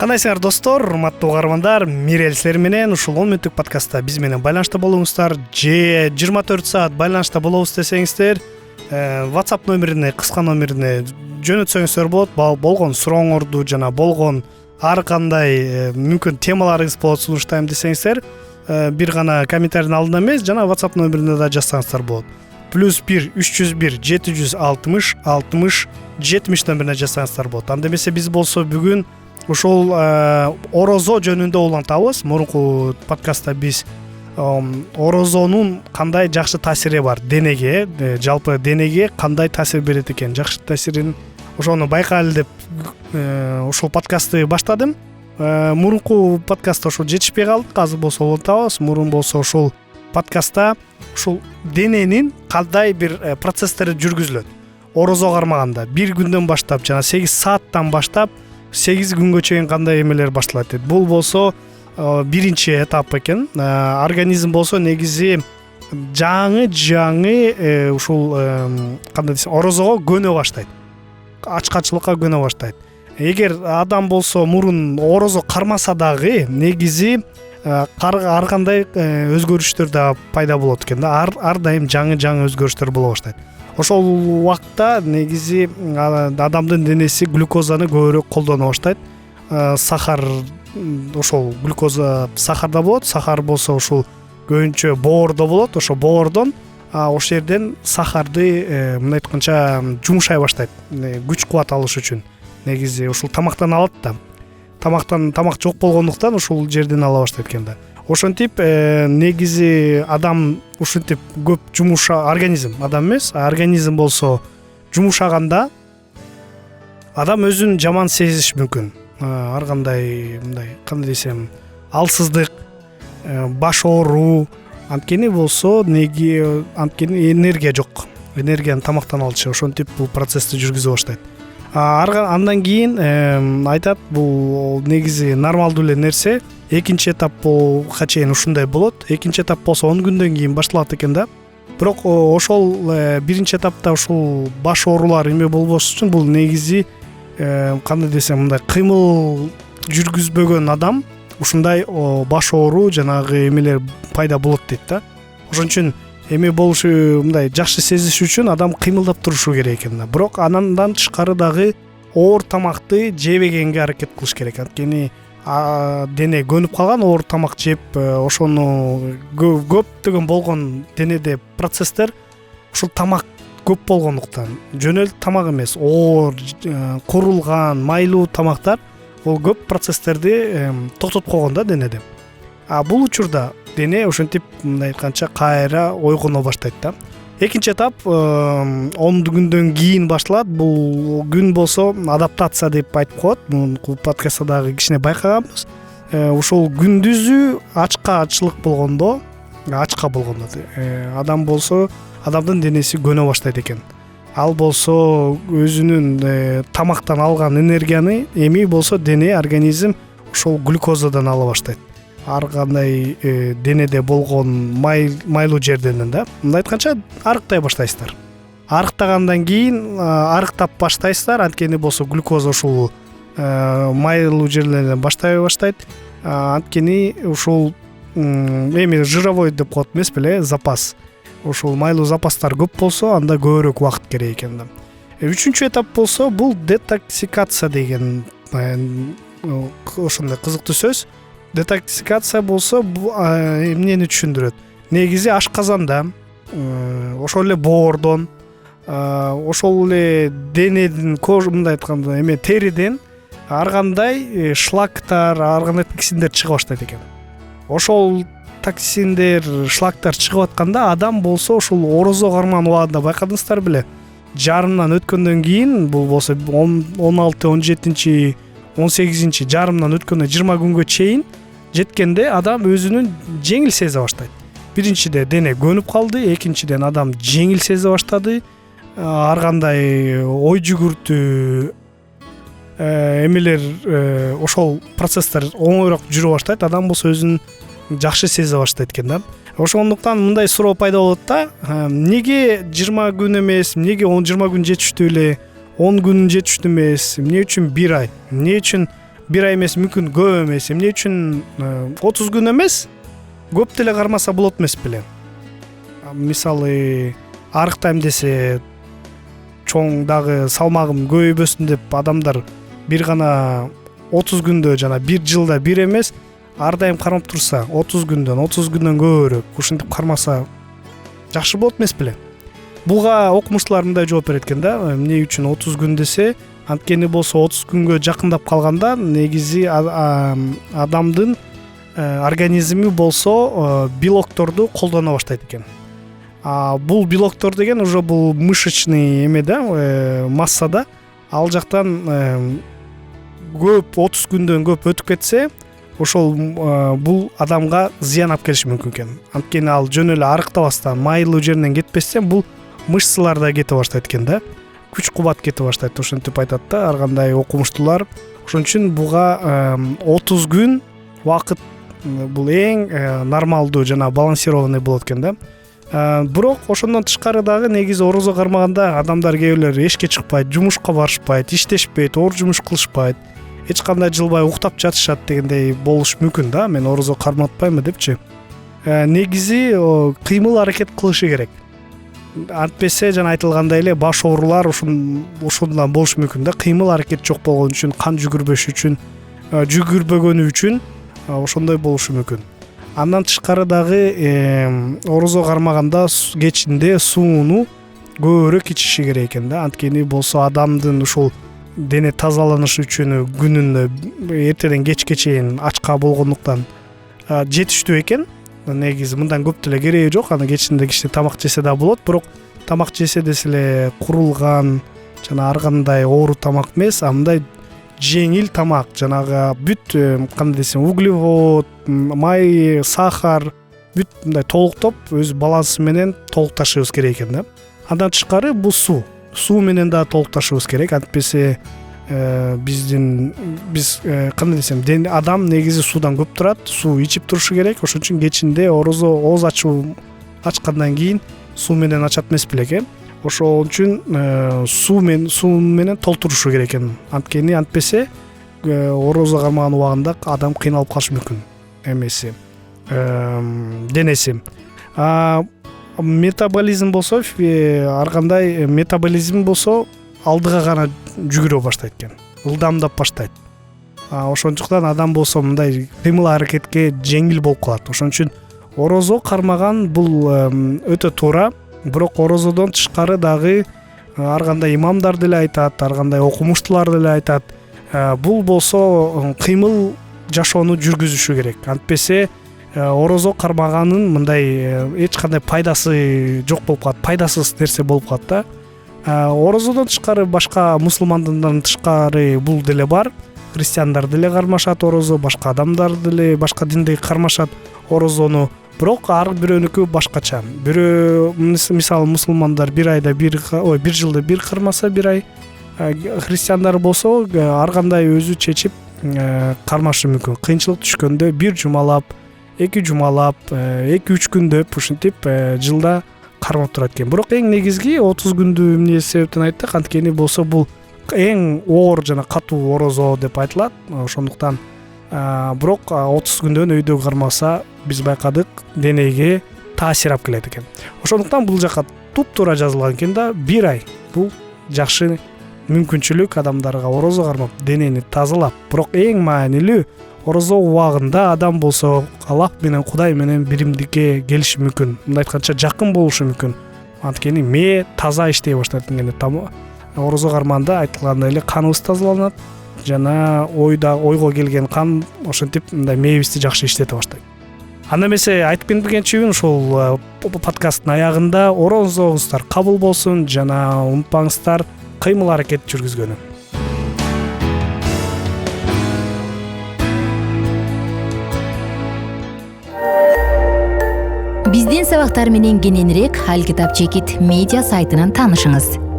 Кандайсыңар достор, урматтуу угармандар, Мирел силер менен ушул 10 мүнөттүк подкастта биз менен байланышта болуңуздар же 24 саат байланышта болобуз десеңиздер, WhatsApp номерине, кыска номерине жөнөтсөңүздөр болот. Болгон сурооңорду жана болгон ар кандай мүмкүн темаларыңыз болот сунуштайм десеңиздер, бир гана комментарийдин алдында эмес, жана WhatsApp номерине да жазсаңыздар болот. +1 301 760 60 70 номерине жазсаңыздар болот. Анда эмесе биз болсо бүгүн ушул орозо жөнүндө улантабыз. Мурунку подкастта биз орозонун кандай жакшы таасири бар денеге, жалпы денеге кандай таасир берет экен, жакшы таасирин ошону байкайлы деп ушул подкастты баштадым. Мурунку подкастта ошол жетишпей калдык, азыр болсо улантабыз. Мурун болсо ушул подкастта ушул дененин кандай бир процесстери жүргүзүлөт. Орозо кармаганда 1 күндөн баштап жана 8 сааттан баштап 8 күнгө чейин кандай эмелер башталат дейт. Бул болсо биринчи этап экен. Организм болсо негизи жаңы ушул кандай десем, орозого көнө баштайт. Ачкачылыкка көнө баштайт. Эгер адам болсо мурун орозо кармаса дагы негизи ар кандай өзгөрүштөр да пайда болот экен да. Ар дайым жаңы өзгөрүштөр боло баштайт. Ошол убакта негизи адамдын денеси глюкозаны көбүрөөк колдоно баштайт. Сахар, ошол глюкоза сахарда болот. Сахар болсо ушул көбүнчө боордо болот. Ошо боордон ошол жерден сахарды мындай айтканча жумшай баштайт. Күч кубат алыш үчүн. Негизи ушул тамактан алат да. Тамак жок болгондуктан ушул жерден ала баштайт экен да. Ошентип негизи адам ушинтип көп организм, адам эмес, организм болсо жумушаганда адам өзүн жаман сезиш мүмкүн. Ар кандай мындай кандай десем, алсыздык, баш ооруу, анткени болсо анткени энергия жок. Энергияны тамактан алчу, ошентип бул процессти жүргүзө баштайт. Андан кийин айтат, бул негизи нормалдуу эле нерсе. Экинчи этап болга чейин ушундай болот. Экинчи этап болсо 10 күндөн кийин башталат экен да. Бирок ошол биринчи этапта ушул баш оорулар эме болбош үчүн бул негизи кандай десем, мындай кыймыл жүргүзбөгөн адам ушундай баш ооруу жанагы эмелер пайда болот дейт да. Ошон үчүн эме болушу, мындай жакшы сезиш үчүн адам кыймылдап турушу керек экен да. Бирок андан тышкары дагы оор тамакты жебегенге аракет кылыш керек. Анткени дене көнүп калган, оор тамак жеп, ошону көптөгөн болгон денеде процесстер ушул тамак көп болгондуктан, жөн эле тамак эмес, оор, курулган, майлуу тамактар бул көп процесстерди токтотуп койгон да денеде. Бул учурда дене ошентип мындай айтканча кайра ойгоно баштайт да. Экинчи этап 10 күндөн кийин башталат. Бул күн болсо адаптация деп айтып коет. Мунку подкастта дагы кичине байкаганбыз. Ушул күндүзү ачкачылык болгондо, адам болсо, адамдын денеси көнө баштайт экен. Ал болсо өзүнүн тамактан алган энергияны эми болсо дене, организм ошол глюкозадан ала баштайт. Ар кандай денеде болгон майлуу жерден да. Мындай айтканча арыктай баштайсыздар. Арыктагандан кийин арыктап баштайсыздар, анткени болсо глюкоза ушул майлуу жерлерден баштайт. Анткени ушул эми жировой деп коет эмес беле, запас. Ушул майлуу запастар көп болсо, анда көбүрөөк убакыт керек экен да. Үчүнчү этап болсо бул детоксикация деген ошондой кызыктуу сөз. Детоксикация болсо эмнени түшүндүрөт? Негизи ашказанда, ошол эле боордон, ошол эле денедин мындай айтканда эме териден ар кандай шлактар, ар кандай токсиндер чыга баштайт экен. Ошол токсиндер, шлактар чыгып атканда адам болсо ушул орозо кармаган убагында байкадыңыздар беле? Жарымдан өткөндөн кийин, бул болсо 16, 17, 18 жарымдан өткөндө 20 күнгө чейин жеткенде адам өзүнүн жеңил сезе баштайт. Биринчиде дене көнүп калды, экинчиден адам жеңил сезе баштады. Ар кандай ой жүгүртүү эмелер, ошол процесстер оңоюраак жүрө баштайт. Адам болсо өзүн жакшы сезе баштайт экен да. Ошондуктан мындай суроо пайда болот да. Неге 20 күн эмес, неге 20 күн жетиштүү эле, 10 күн жетиштүү эмес, эмне үчүн 1 ай, эмне үчүн бир ай эмес, мүмкүн көп эмес. Эмне үчүн 30 күн эмес, көп деле кармаса болот эмес беле. Мисалы арыктайм десе, чоң дагы салмагым көбөйбөсүн деп адамдар бир гана 30 күндө жана бир жылда бир эмес, ар дайым кармап турса, 30 күндөн көбүрөөк ушинтип кармаса жакшы болот эмес беле. Буга окумуштуулар мындай жооп берет экен да, эмне үчүн 30 күн десе, анткени болсо 30 күнгө жакындап калганда негизи адамдын организми болсо белокторду колдоно баштайт экен. Бул белоктор деген уже бул мышечный эме да, массада, ал жактан көп 30 күндөн көп өтүп кетсе, ошол бул адамга зыян алып келиши мүмкүн экен. Анткени ал жөн эле арыктабастан, майлуу жеринен кетпестен бул мышцаларда кете баштайт экен да. Күч кубат кете баштайт, ошентип айтат да ар кандай окумуштуулар. Ошон үчүн буга 30 күн убакыт бул эң нормалдуу жана балансированный болот экен да. Бирок ошондон тышкары дагы негизи орозо кармаганда адамдар кээ бирлер эшикке чыкпайт, жумушка барышпайт, иштешпейт, оор жумуш кылышпайт, эч кандай жылбай уктап жатышат дегендей болуш мүмкүн да. Мен орозо карматпаймын депчи. Негизи кыймыл аракет кылышы керек. Антпесе жана айтылгандай эле баш оорулар ошондон болуш мүмкүн да. Кыймыл аракет жок болгон үчүн, кан жүгүрбөгөнү үчүн ошондой болушу мүмкүн. Андан тышкары дагы орозо кармаганда кечинде сууну көбүрөөк ичиши керек экен да. Анткени болсо адамдын ушул дене тазаланышы үчүн күнүнө эртеден кечке чейин ачка болгондуктан жетиштүү экен. Негизи мындан көп деле кереги жок. Аны кечинде кичине тамак жесе да болот, бирок тамак жесе деле курулган жана ар кандай оору тамак эмес, мындай жеңил тамак, жанагы бүт кандай десем, углевод, май, сахар, бүт мындай толуктоп өз балансы менен толукташыбыз керек экен да. Андан тышкары бул суу менен да толукташыбыз керек. Антпесе биз кандай десем, адам негизи суудан көп турат, суу ичип турушу керек. Ошон үчүн кечинде орозо ооз ачкандан кийин суу менен ачат эмес беле экен. Ошол үчүн суу менен толтурушу керек экен. Анткени антпесе орозо кармаган убагында адам кыйналып калышы мүмкүн эмеси, денеси. Метаболизм болсо, ар кандай метаболизм болсо алдыга гана жүгүрө баштайт экен, ылдамдап баштайт. Ошондуктан адам болсо мындай кыймыл аракетке жеңил болуп калат. Ошон үчүн орозо кармаган бул өтө туура. Бирок орозодон тышкары дагы ар кандай имамдар деле айтат, ар кандай окумуштуулар деле айтат, бул болсо кыймыл жашоону жүргүзүшү керек. Антпесе орозо кармаганын мындай эч кандай пайдасы жок болуп калат, пайдасыз нерсе болуп калат да. Орозодон тышкары башка мусулмандардан тышкары бул деле бар. Христиандар деле кармашат орозо, башка адамдар деле, башка диндеги кармашат орозону. Бирок ар бирөөнүкү башкача. Бирөө мисалы мусулмандар бир жылда бир кармаса бир ай, христиандар болсо ар кандай өзү чечип кармашы мүмкүн. Кыйынчылык түшкөндө бир жумалап, 2 жумалап, 2-3 күндөп ушинтип жылда кармап турат экен. Бирок эң негизги 30 күндү эмне себептен айттык? Анткени болсо бул эң оор жана катуу орозо деп айтылат. Ошондуктан бирок 30 күндөн өйдө кармаса биз байкадык денеге таасир алып келет экен. Ошондуктан бул жака туп-туура жазылган экен да, бир ай бул жакшы мүмкүнчүлүк адамдарга орозо кармап денени тазалап. Бирок эң маанилүү орозо убагында адам болсо Аллах менен, Кудай менен биримдикке келиши мүмкүн. Мындай айтканча жакын болушу мүмкүн. Анткени мээ таза иштей баштайт экен. Орозо кармаганда айтылгандай эле каныбыз тазаланат жана ойго келген кан ошентип мындай мээбизди жакшы иштете баштайт. Анда эмесе айтып кеткенчибин, ушул подкасттын аягында орозоңуздар кабыл болсун жана унутпаңыздар кыймыл аракет жүргүзгөнү. Биздин сабактар менен кененирээк Аль Китап Чекит медиа сайтынан таанышыңыз.